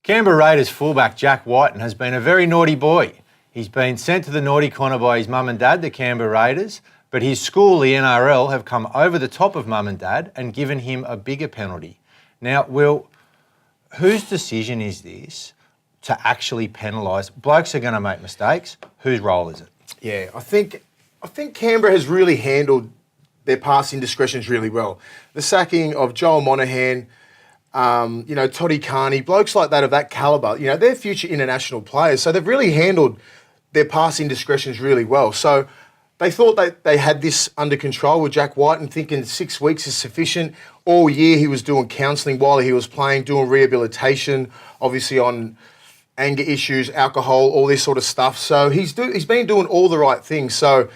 Canberra Raiders fullback Jack Wighton has been a very naughty boy. He's been sent to the naughty corner by his mum and dad, the Canberra Raiders, but his school, the NRL, have come over the top of mum and dad and given him a bigger penalty. Now, Will, whose decision is this to actually penalise? Blokes are going to make mistakes. Whose role is it? Yeah, I think Canberra has really handled their passing discretions really well. The sacking of Joel Monahan, Toddy Carney, blokes like that of that calibre, they're future international players. So they've really handled their passing discretions really well. So they thought they had this under control with Jack Wighton, thinking 6 weeks is sufficient. All year he was doing counselling while he was playing, doing rehabilitation, obviously on anger issues, alcohol, all this sort of stuff. So he's been doing all the right things. So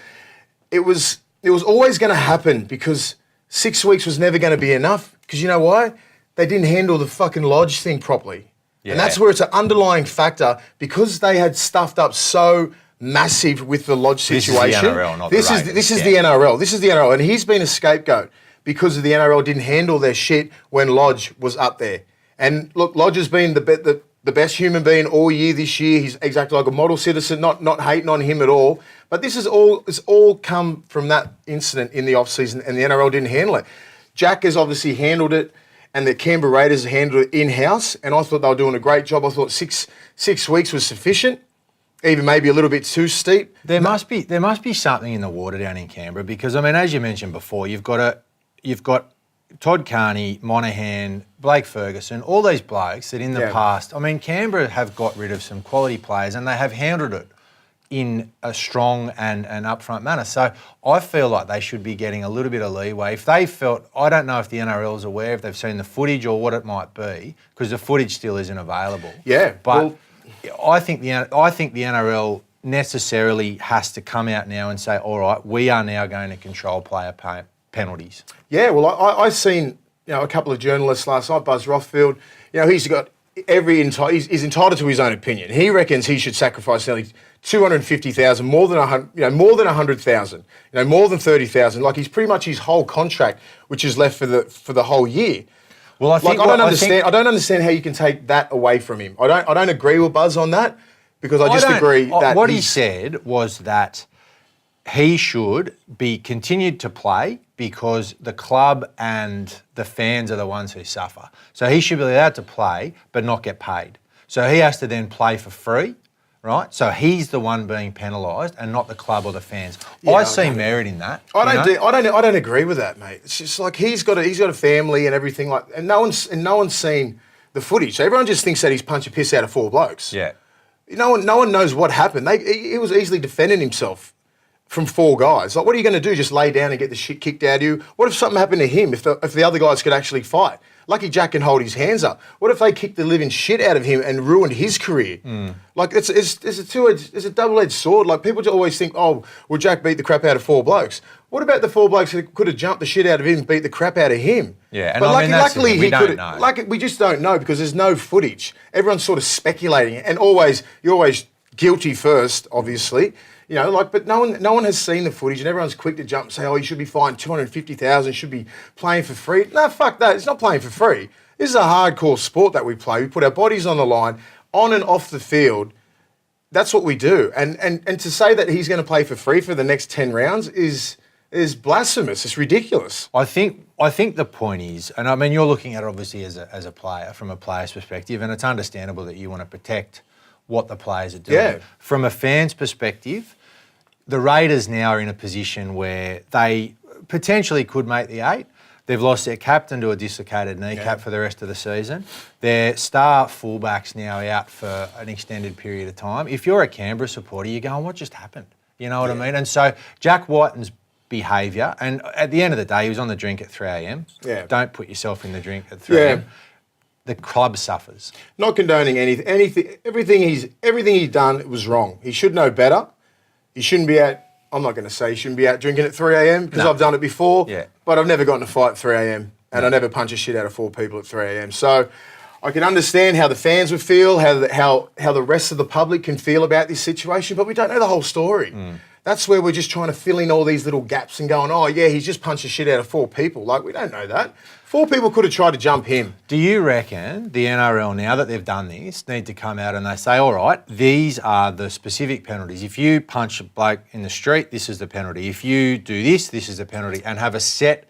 it was always going to happen because 6 weeks was never going to be enough. Because you know why? They didn't handle the fucking Lodge thing properly. Yeah. And that's where it's an underlying factor because they had stuffed up so massive with the Lodge situation. This is the NRL, not the Raiders. This is the NRL. This is the NRL. And he's been a scapegoat because the NRL didn't handle their shit when Lodge was up there. And look, Lodge has been the best human being all year this year. He's acted like a model citizen, not hating on him at all. But it's all come from that incident in the off-season and the NRL didn't handle it. Jack has obviously handled it and the Canberra Raiders handled it in-house and I thought they were doing a great job. I thought six weeks was sufficient, even maybe a little bit too steep. There must be something in the water down in Canberra because, I mean, as you mentioned before, you've got Todd Carney, Monahan, Blake Ferguson, all these blokes that in the past, I mean, Canberra have got rid of some quality players and they have handled it in a strong and upfront manner. So I feel like they should be getting a little bit of leeway. If they felt, I don't know if the NRL is aware, if they've seen the footage or what it might be, because the footage still isn't available. Yeah. But I think the NRL necessarily has to come out now and say, all right, we are now going to control player penalties. Yeah, well, I seen a couple of journalists last night, Buzz Rothfield. He's got he's entitled to his own opinion. He reckons he should sacrifice nearly 250,000, more than 100,000, more than 30,000. Like he's pretty much his whole contract, which is left for the whole year. Well, I don't understand how you can take that away from him. I don't agree with Buzz on that because I agree that what he said was that he should be continued to play because the club and the fans are the ones who suffer. So he should be allowed to play but not get paid. So he has to then play for free, right? So he's the one being penalised and not the club or the fans. Yeah, I see merit in that. I don't agree with that, mate. It's just like he's got a family and everything and no one's seen the footage. So everyone just thinks that he's punched a piss out of four blokes. Yeah. No one knows what happened. He was easily defending himself from four guys. Like, what are you going to do? Just lay down and get the shit kicked out of you? What if something happened to him? If the other guys could actually fight? Lucky Jack can hold his hands up. What if they kicked the living shit out of him and ruined his career? Like, it's a double-edged sword. Like, people always think, oh, well, Jack beat the crap out of four blokes. What about the four blokes that could have jumped the shit out of him and beat the crap out of him? Yeah, and but luckily we don't know. We just don't know because there's no footage. Everyone's sort of speculating, and you're always guilty first, obviously. But no one has seen the footage, and everyone's quick to jump and say, "Oh, he should be fined 250,000. Should be playing for free." No, fuck that. It's not playing for free. This is a hardcore sport that we play. We put our bodies on the line, on and off the field. That's what we do. And to say that he's going to play for free for the next 10 rounds is blasphemous. It's ridiculous. I think the point is, and I mean, you're looking at it obviously as a player from a player's perspective, and it's understandable that you want to protect what the players are doing. Yeah. From a fan's perspective, the Raiders now are in a position where they potentially could make the 8. They've lost their captain to a dislocated kneecap for the rest of the season. Their star fullback's now out for an extended period of time. If you're a Canberra supporter, you're going, what just happened? You know what I mean? And so Jack Wighton's behaviour, and at the end of the day, he was on the drink at 3 a.m. Yeah. Don't put yourself in the drink at 3 a.m. The club suffers. Not condoning anything. Everything he's done was wrong. He should know better. He shouldn't be out. I'm not going to say he shouldn't be out drinking at 3 a.m. because I've done it before. Yeah. But I've never gotten a fight at 3 a.m. and I never punch a shit out of 4 people at 3 a.m. So I can understand how the fans would feel, how the rest of the public can feel about this situation, but we don't know the whole story. That's where we're just trying to fill in all these little gaps and going, oh yeah, he's just punched the shit out of 4 people. Like, we don't know that. 4 people could have tried to jump him. Do you reckon the NRL, now that they've done this, need to come out and they say, all right, these are the specific penalties. If you punch a bloke in the street, this is the penalty. If you do this, this is the penalty, and have a set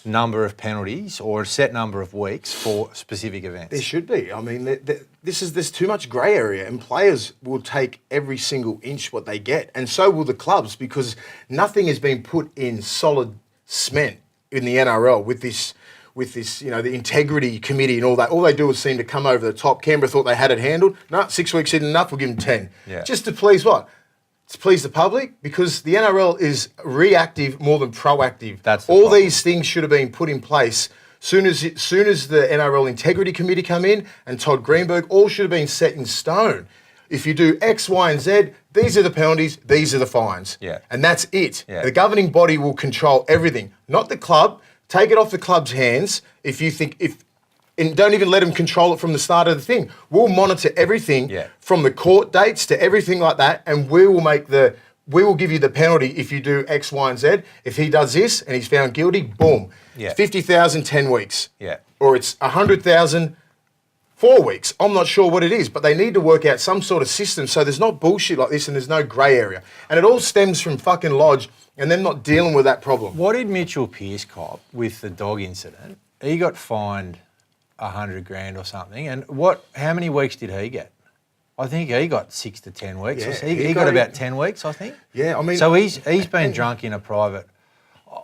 number of penalties or a set number of weeks for specific events? There should be. I mean, there's too much grey area, and players will take every single inch what they get, and so will the clubs, because nothing has been put in solid cement in the NRL with this, the integrity committee and all that. All they do is seem to come over the top. Canberra thought they had it handled. No, 6 weeks isn't enough. We'll give them 10. Yeah. Just to please what? To please the public, because the NRL is reactive more than proactive. That's all these things should have been put in place soon as the NRL Integrity Committee come in and Todd Greenberg, all should have been set in stone. If you do X, Y, and Z, these are the penalties, these are the fines. Yeah. And that's it. Yeah. The governing body will control everything, not the club. Take it off the club's hands if you think, and don't even let them control it from the start of the thing. We'll monitor everything from the court dates to everything like that, and we will give you the penalty if you do X, Y, and Z. If he does this and he's found guilty, boom. Yeah. 50,000, 10 weeks. Yeah. Or it's 100,000, 4 weeks. I'm not sure what it is, but they need to work out some sort of system so there's not bullshit like this and there's no grey area. And it all stems from fucking Lodge and them not dealing with that problem. What did Mitchell Pearce cop with the dog incident? He got fined $100,000 or something. And how many weeks did he get? I think he got 6 to 10 weeks. Yeah, he got about 10 weeks, I think. Yeah, I mean... So he's been drunk in a private...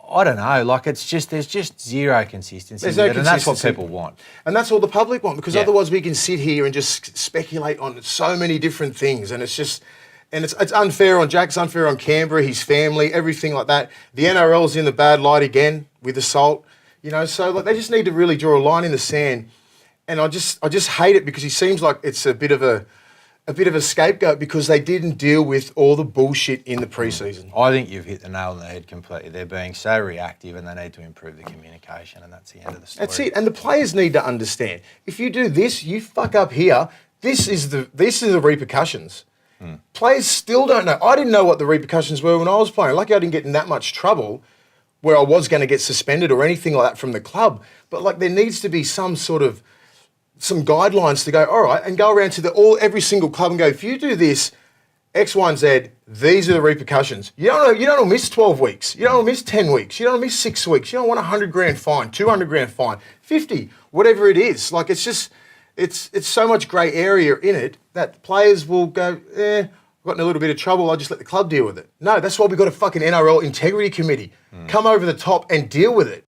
I don't know, like there's just zero consistency. There's no and that's what consistency. people want. And that's all the public want, because otherwise we can sit here and just speculate on so many different things, and it's just... And it's unfair on Jack, it's unfair on Canberra, his family, everything like that. The NRL's in the bad light again with assault, so like they just need to really draw a line in the sand. And I just hate it because he seems like it's a bit of a scapegoat because they didn't deal with all the bullshit in the preseason. I think you've hit the nail on the head completely. They're being so reactive and they need to improve the communication, and that's the end of the story. That's it. And the players need to understand. If you do this, you fuck up here, this is the repercussions. Players still don't know. I didn't know what the repercussions were when I was playing. Lucky I didn't get in that much trouble where I was going to get suspended or anything like that from the club. But like there needs to be some guidelines to go, all right, and go around to every single club and go, if you do this, X, Y, and Z, these are the repercussions. You don't want to miss 12 weeks. You don't want to miss 10 weeks. You don't want to miss 6 weeks. You don't want $100,000 fine, $200,000 fine, 50, whatever it is. Like it's just... It's so much grey area in it that players will go, I've got in a little bit of trouble, I'll just let the club deal with it. No, that's why we've got a fucking NRL Integrity Committee. Come over the top and deal with it.